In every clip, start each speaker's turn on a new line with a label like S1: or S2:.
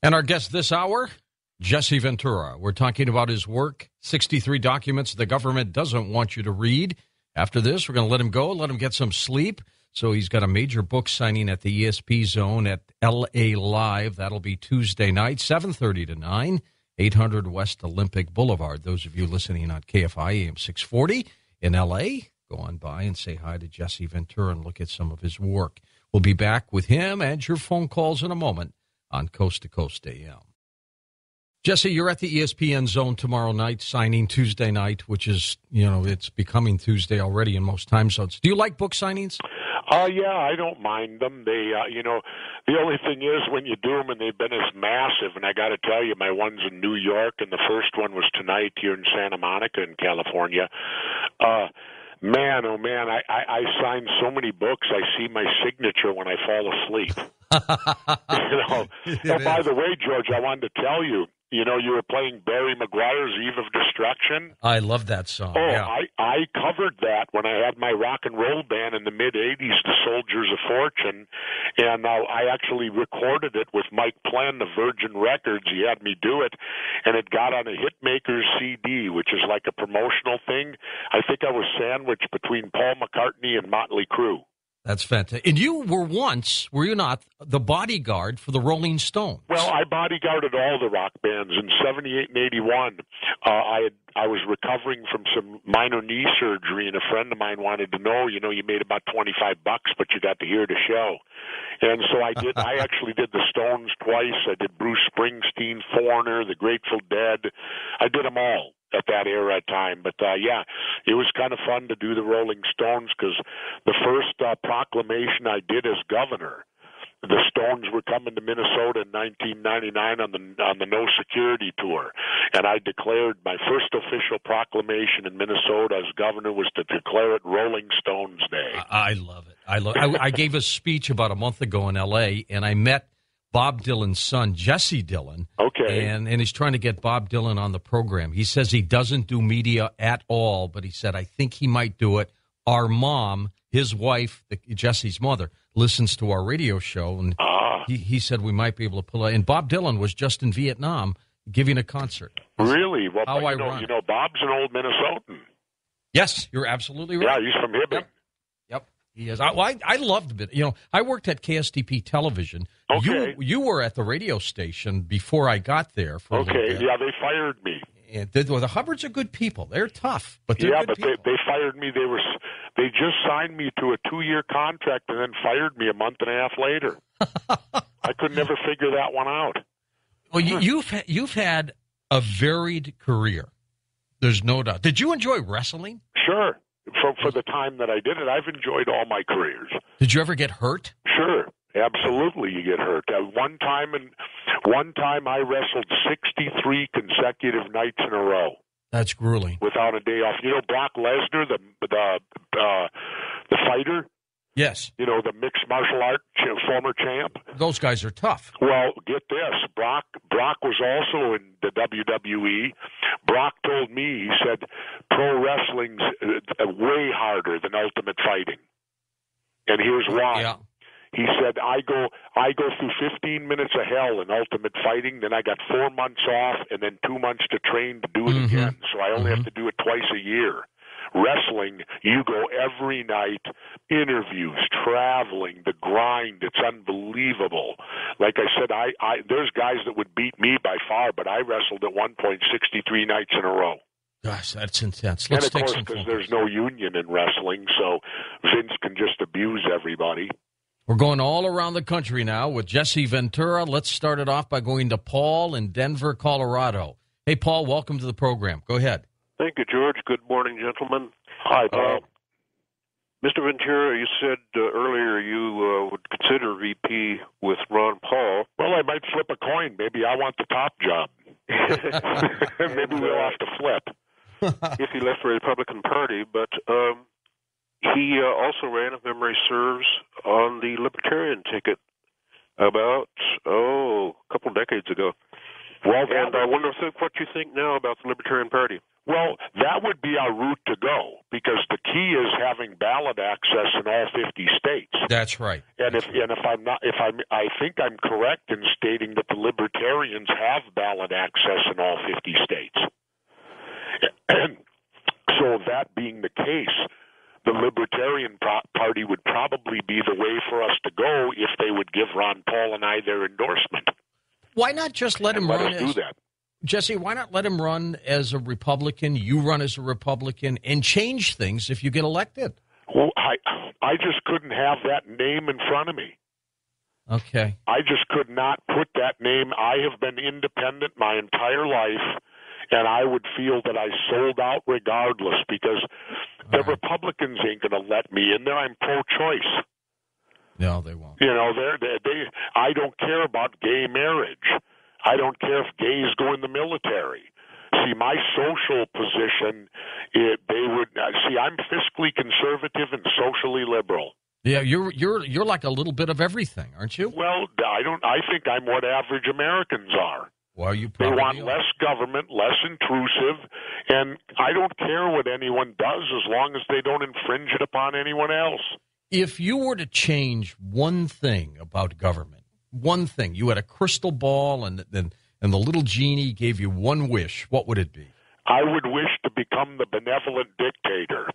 S1: And our guest this hour, Jesse Ventura. We're talking about his work, 63 documents the government doesn't want you to read. After this, we're going to let him go, let him get some sleep. So he's got a major book signing at the ESP Zone at LA Live. That'll be Tuesday night, 7:30 to 9, 800 West Olympic Boulevard. Those of you listening on KFI AM 640 in LA, go on by and say hi to Jesse Ventura and look at some of his work. We'll be back with him and your phone calls in a moment on Coast to Coast AM. Jesse, you're at the ESPN Zone tomorrow night, signing Tuesday night, which is, it's becoming Tuesday already in most time zones. Do you like book signings?
S2: Yeah, I don't mind them. They, the only thing is when you do them and they've been as massive, and I got to tell you, my one's in New York, and the first one was tonight here in Santa Monica in California. Man, oh man, I sign so many books, I see my signature when I fall asleep. Oh, by the way, George, I wanted to tell you, you were playing Barry McGuire's Eve of Destruction.
S1: I love that song.
S2: Oh,
S1: yeah.
S2: I covered that when I had my rock and roll band in the mid-'80s, the Soldiers of Fortune, and I actually recorded it with Mike Plenn of Virgin Records. He had me do it, and it got on a Hitmakers CD, which is like a promotional thing. I think I was sandwiched between Paul McCartney and Motley Crue.
S1: That's fantastic. And you were once, were you not, the bodyguard for the Rolling Stones?
S2: Well, I bodyguarded all the rock bands. In 78 and 81, I was recovering from some minor knee surgery, and a friend of mine wanted to know, you made about $25, but you got to hear the show. And so I did. I actually did the Stones twice. I did Bruce Springsteen, Foreigner, the Grateful Dead. I did them all at that era time. But, yeah, it was kind of fun to do the Rolling Stones because the first proclamation I did as governor, the Stones were coming to Minnesota in 1999 on the No Security tour, and I declared my first official proclamation in Minnesota as governor was to declare it Rolling Stones Day.
S1: I love it. I gave a speech about a month ago in L.A., and I met Bob Dylan's son, Jesse Dylan.
S2: Okay.
S1: And he's trying to get Bob Dylan on the program. He says he doesn't do media at all, but he said, I think he might do it. Our mom, his wife, Jesse's mother, listens to our radio show, and he said we might be able to pull it. And Bob Dylan was just in Vietnam giving a concert.
S2: Really? Well,
S1: how ironic.
S2: Bob's an old Minnesotan.
S1: Yes, you're absolutely right.
S2: Yeah, he's from Hibbing.
S1: Yep. He is. I loved it. I worked at KSTP Television.
S2: Okay.
S1: You were at the radio station before I got there.
S2: Okay. Yeah, they fired me.
S1: And the Hubbards are good people. They're tough, but they're good people.
S2: They fired me. They just signed me to a 2-year contract and then fired me a month and a half later. I could never figure that one out.
S1: Well, you've had a varied career. There's no doubt. Did you enjoy wrestling?
S2: Sure. For the time that I did it, I've enjoyed all my careers.
S1: Did you ever get hurt?
S2: Sure. Absolutely, you get hurt. One time I wrestled 63 consecutive nights in a row.
S1: That's grueling.
S2: Without a day off. Brock Lesnar, the fighter?
S1: Yes.
S2: The mixed martial art former champ?
S1: Those guys are tough.
S2: Well, get this. Brock was also in the WWE. Brock told me, he said, pro wrestling's way harder than Ultimate Fighting. And here's why.
S1: Yeah.
S2: He said, I go through 15 minutes of hell in Ultimate Fighting, then I got 4 months off, and then 2 months to train to do it again. So I only have to do it twice a year. Wrestling, you go every night, interviews, traveling, the grind, it's unbelievable. Like I said, there's guys that would beat me by far, but I wrestled at one point 63 nights in a row.
S1: Gosh, that's intense.
S2: And of course, because there's no union in wrestling, so Vince can just abuse everybody.
S1: We're going all around the country now with Jesse Ventura. Let's start it off by going to Paul in Denver, Colorado. Hey, Paul, welcome to the program. Go ahead.
S3: Thank you, George. Good morning, gentlemen.
S2: Hi, Paul.
S3: Mr. Ventura, you said earlier you would consider VP with Ron Paul.
S2: Well, I might flip a coin. Maybe I want the top job. Maybe we'll have to flip.
S3: If he left the Republican Party, but he also ran, if memory serves, on the Libertarian ticket about, a couple decades ago.
S2: Well,
S3: and I wonder what you think now about the Libertarian Party.
S2: Well, that would be our route to go, because the key is having ballot access in all 50 states.
S1: That's right.
S2: And I think I'm correct in stating that the Libertarians have ballot access in all 50 states. And so that being the case, the Libertarian Party would probably be the way for us to go if they would give Ron Paul and I their endorsement.
S1: Why not just let him run?
S2: Do that.
S1: Jesse, why not let him run as a Republican, you run as a Republican, and change things if you get elected?
S2: Well, I just couldn't have that name in front of me.
S1: Okay.
S2: I just could not put that name. I have been independent my entire life, and I would feel that I sold out regardless, because the Republicans ain't going to let me in there. I'm pro-choice.
S1: No, they won't.
S2: You know, I don't care about gay marriage. I don't care if gays go in the military. See, my social position, I'm fiscally conservative and socially liberal.
S1: Yeah, you're like a little bit of everything, aren't you?
S2: Well, I think I'm what average Americans are.
S1: Well, you
S2: They
S1: probably
S2: want
S1: are.
S2: less government, less intrusive, and I don't care what anyone does as long as they don't infringe it upon anyone else.
S1: If you were to change one thing about government, one thing, you had a crystal ball and the little genie gave you one wish, what would it be?
S2: I would wish to become the benevolent dictator.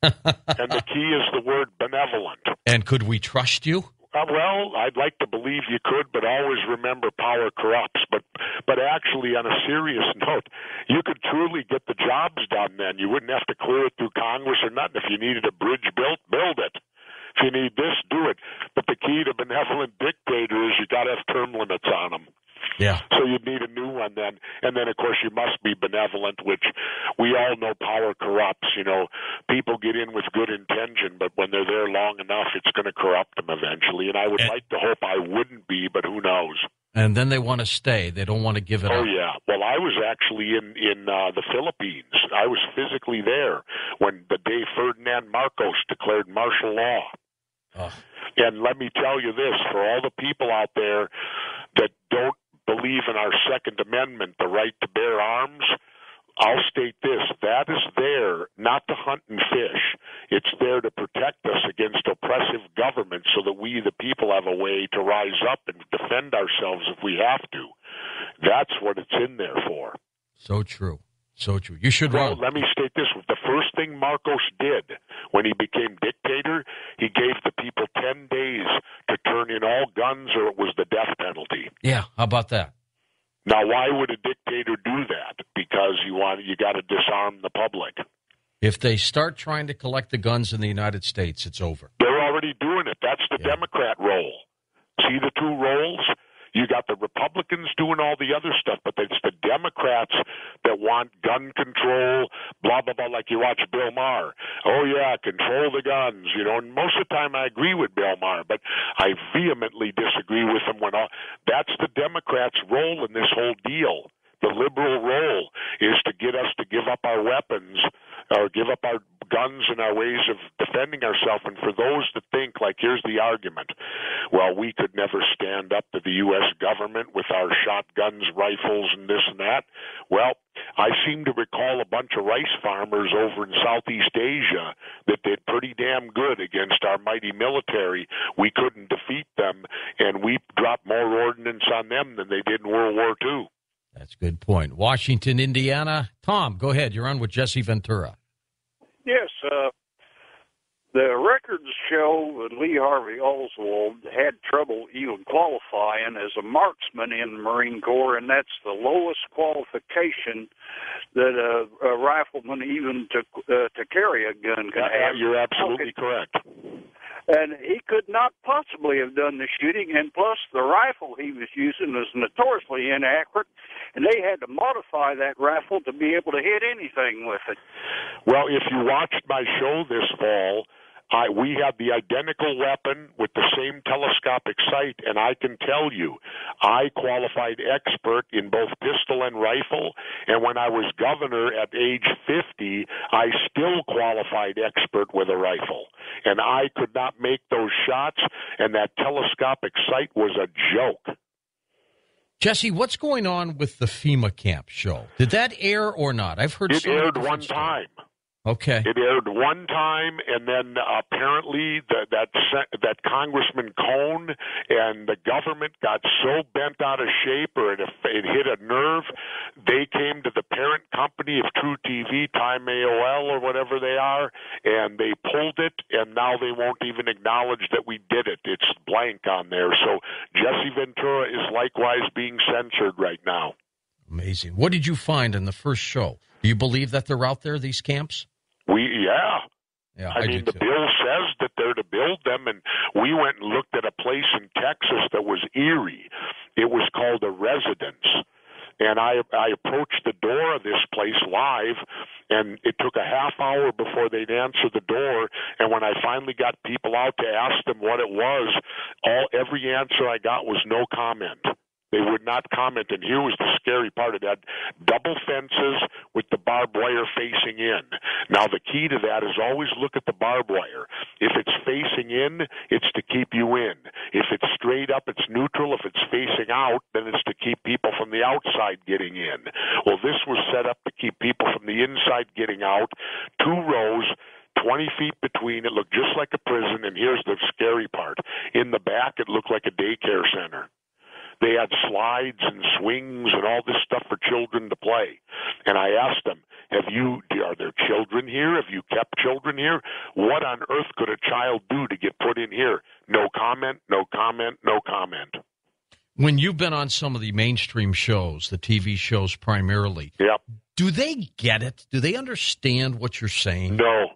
S2: And the key is the word benevolent.
S1: And could we trust you?
S2: Well, I'd like to believe you could, but always remember power corrupts. But actually, on a serious note, you could truly get the jobs done then. You wouldn't have to clear it through Congress or nothing. If you needed a bridge built, build it. If you need this, do it. But the key to benevolent dictator is you got to have term limits on them.
S1: Yeah.
S2: So you'd need a new one then. And then, of course, you must be benevolent, which we all know power corrupts. You know, people get in with good intention, but when they're there long enough, it's going to corrupt them eventually. And I would like to hope I wouldn't be, but who knows?
S1: And then they want to stay. They don't want to give it up.
S2: Oh, yeah. Well, I was actually in the Philippines. I was physically there when the day Ferdinand Marcos declared martial law.
S1: Oh.
S2: And let me tell you this, for all the people out there that don't believe in our Second Amendment, the right to bear arms, I'll state this: that is there not to hunt and fish. It's there to protect us against oppressive government so that we, the people, have a way to rise up and defend ourselves if we have to. That's what it's in there for.
S1: So true. So true. You should run.
S2: Let me state this. The first thing Marcos did when he became dictator, he gave the people 10 days to turn in all guns or it was the death penalty.
S1: Yeah, how about that?
S2: Now, why would a dictator do that? Because you got to disarm the public.
S1: If they start trying to collect the guns in the United States, it's over.
S2: They're already doing it. That's the Democrat role. See the two roles? You got the Republicans doing all the other stuff, but it's the Democrats that want gun control, blah, blah, blah, like you watch Bill Maher. Oh, yeah, control the guns, you know. And most of the time I agree with Bill Maher, but I vehemently disagree with him that's the Democrats' role in this whole deal. The liberal role is to get us to give up our weapons or give up our guns and our ways of defending ourselves. And for those that think, like, here's the argument, well, we could never stand up to the U.S. government with our shotguns, rifles, and this and that. Well, I seem to recall a bunch of rice farmers over in Southeast Asia that did pretty damn good against our mighty military. We couldn't defeat them, and we dropped more ordnance on them than they did in World War II.
S1: That's a good point. Washington, Indiana. Tom, go ahead. You're on with Jesse Ventura.
S4: Yes, the records show that Lee Harvey Oswald had trouble even qualifying as a marksman in the Marine Corps, and that's the lowest qualification that a rifleman even to carry a gun can have.
S2: You're absolutely correct.
S4: And he could not possibly have done the shooting, and plus the rifle he was using was notoriously inaccurate, and they had to modify that rifle to be able to hit anything with it.
S2: Well, if you watched my show this fall, we had the identical weapon with the same telescopic sight, and I can tell you, I qualified expert in both pistol and rifle, and when I was governor at age 50, I still qualified expert with a rifle. And I could not make those shots, and that telescopic sight was a joke.
S1: Jesse, what's going on with the FEMA camp show? Did that air or not? I've heard
S2: it aired one time.
S1: Okay.
S2: It aired one time, and then apparently that Congressman Cohn and the government got so bent out of shape, or it hit a nerve, they came to the parent company of True TV, Time AOL, or whatever they are, and they pulled it, and now they won't even acknowledge that we did it. It's blank on there. So Jesse Ventura is likewise being censored right now.
S1: Amazing. What did you find in the first show? Do you believe that they're out there, these camps?
S2: Yeah, I mean, the bill says that they're to build them, and we went and looked at a place in Texas that was eerie. It was called a residence, and I approached the door of this place live, and it took a half hour before they'd answer the door, and when I finally got people out to ask them what it was, every answer I got was no comment. They would not comment, and here was the scary part of that. Double fences with the barbed wire facing in. Now, the key to that is always look at the barbed wire. If it's facing in, it's to keep you in. If it's straight up, it's neutral. If it's facing out, then it's to keep people from the outside getting in. Well, this was set up to keep people from the inside getting out. 2 rows, 20 feet between. It looked just like a prison, and here's the scary part. In the back, it looked like a daycare center. They had slides and swings and all this stuff for children to play. And I asked them, are there children here? Have you kept children here? What on earth could a child do to get put in here? No comment, no comment, no comment.
S1: When you've been on some of the mainstream shows, the TV shows primarily,
S2: yep.
S1: Do they get it? Do they understand what you're saying?
S2: No.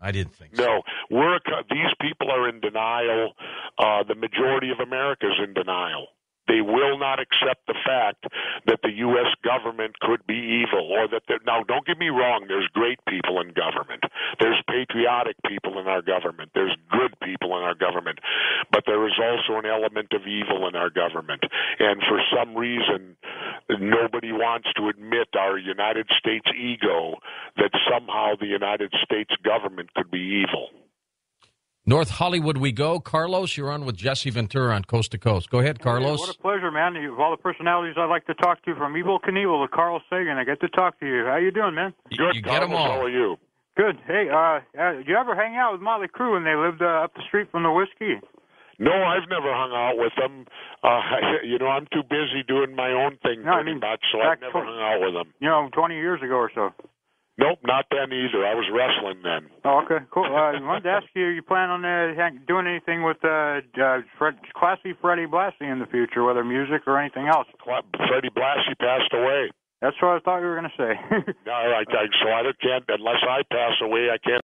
S1: I didn't think so.
S2: No. These people are in denial. The majority of America is in denial. They will not accept the fact that the U.S. government could be evil, or that now, don't get me wrong, there's great people in government. There's patriotic people in our government. There's good people in our government. But there is also an element of evil in our government. And for some reason, nobody wants to admit our United States ego that somehow the United States government could be evil.
S1: North Hollywood we go. Carlos, you're on with Jesse Ventura on Coast to Coast. Go ahead, Carlos.
S5: What a pleasure, man. Of all the personalities I'd like to talk to, from Evel Knievel to Carl Sagan, I get to talk to you. How you doing, man?
S2: Good.
S1: You get them all.
S2: How are you?
S5: Good. Hey, did you ever hang out with Motley Crue when they lived up the street from the Whiskey?
S2: No, I've never hung out with them. I'm too busy doing my own thing pretty much, so I've never hung out with them.
S5: 20 years ago or so.
S2: Nope, not then either. I was wrestling then.
S5: Oh, okay, cool. I wanted to ask you plan on doing anything with Classy Freddie Blassie in the future, whether music or anything else?
S2: Freddie Blassie passed away.
S5: That's what I thought you were going to say.
S2: No, so I can't, unless I pass away, I can't